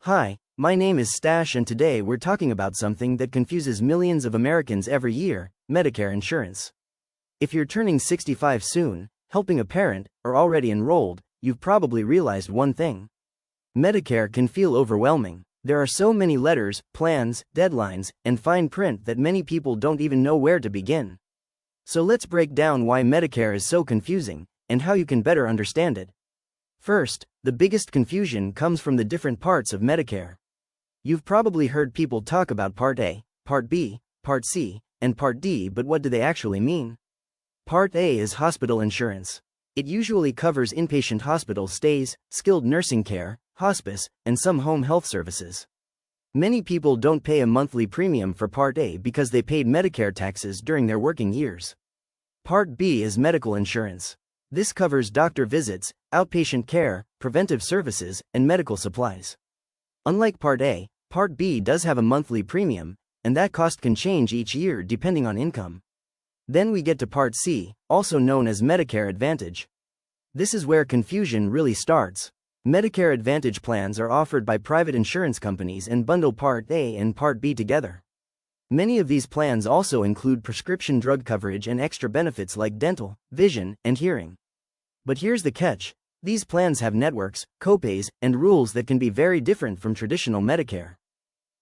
Hi, my name is Stash and today we're talking about something that confuses millions of Americans every year: Medicare insurance. If you're turning 65 soon, helping a parent, or already enrolled, you've probably realized one thing. Medicare can feel overwhelming. There are so many letters, plans, deadlines, and fine print that many people don't even know where to begin. So let's break down why Medicare is so confusing, and how you can better understand it. First, the biggest confusion comes from the different parts of Medicare. You've probably heard people talk about Part A, Part B, Part C, and Part D, but what do they actually mean? Part A is hospital insurance. It usually covers inpatient hospital stays, skilled nursing care, hospice, and some home health services. Many people don't pay a monthly premium for Part A because they paid Medicare taxes during their working years. Part B is medical insurance. This covers doctor visits, outpatient care, preventive services, and medical supplies. Unlike Part A, Part B does have a monthly premium, and that cost can change each year depending on income. Then we get to Part C, also known as Medicare Advantage. This is where confusion really starts. Medicare Advantage plans are offered by private insurance companies and bundle Part A and Part B together. Many of these plans also include prescription drug coverage and extra benefits like dental, vision, and hearing. But here's the catch: these plans have networks, copays, and rules that can be very different from traditional Medicare.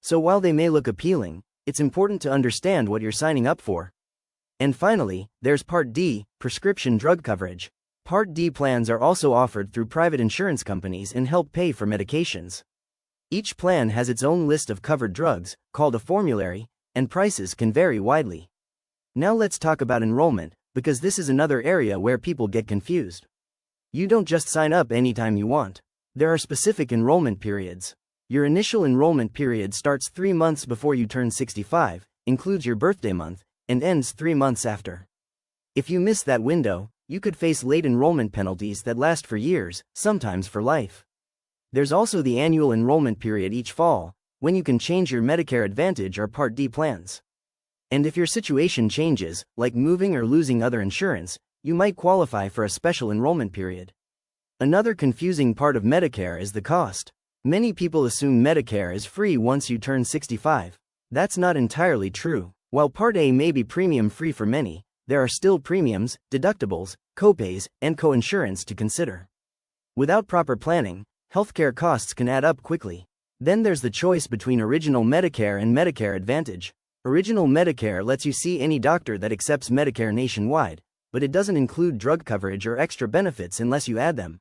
So while they may look appealing, it's important to understand what you're signing up for. And finally, there's Part D, prescription drug coverage. Part D plans are also offered through private insurance companies and help pay for medications. Each plan has its own list of covered drugs, called a formulary, and prices can vary widely. Now let's talk about enrollment, because this is another area where people get confused. You don't just sign up anytime you want. There are specific enrollment periods. Your initial enrollment period starts 3 months before you turn 65, includes your birthday month, and ends 3 months after. If you miss that window, you could face late enrollment penalties that last for years, sometimes for life. There's also the annual enrollment period each fall, when you can change your Medicare Advantage or Part D plans. And if your situation changes, like moving or losing other insurance, you might qualify for a special enrollment period. Another confusing part of Medicare is the cost. Many people assume Medicare is free once you turn 65. That's not entirely true. While Part A may be premium-free for many, there are still premiums, deductibles, copays, and co-insurance to consider. Without proper planning, healthcare costs can add up quickly. Then there's the choice between Original Medicare and Medicare Advantage. Original Medicare lets you see any doctor that accepts Medicare nationwide, but it doesn't include drug coverage or extra benefits unless you add them.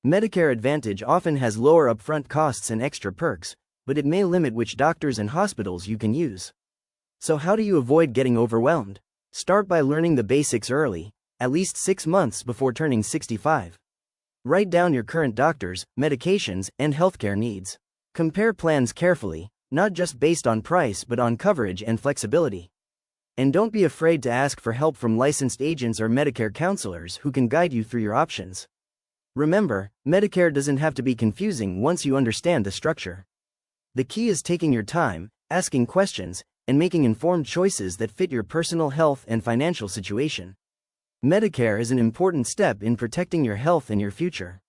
Medicare Advantage often has lower upfront costs and extra perks, but it may limit which doctors and hospitals you can use. So how do you avoid getting overwhelmed? Start by learning the basics early, at least 6 months before turning 65. Write down your current doctors, medications, and healthcare needs. Compare plans carefully, not just based on price but on coverage and flexibility. And don't be afraid to ask for help from licensed agents or Medicare counselors who can guide you through your options. Remember, Medicare doesn't have to be confusing once you understand the structure. The key is taking your time, asking questions, and making informed choices that fit your personal health and financial situation. Medicare is an important step in protecting your health and your future.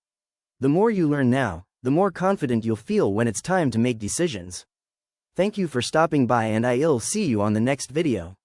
The more you learn now, the more confident you'll feel when it's time to make decisions. Thank you for stopping by, and I'll see you on the next video.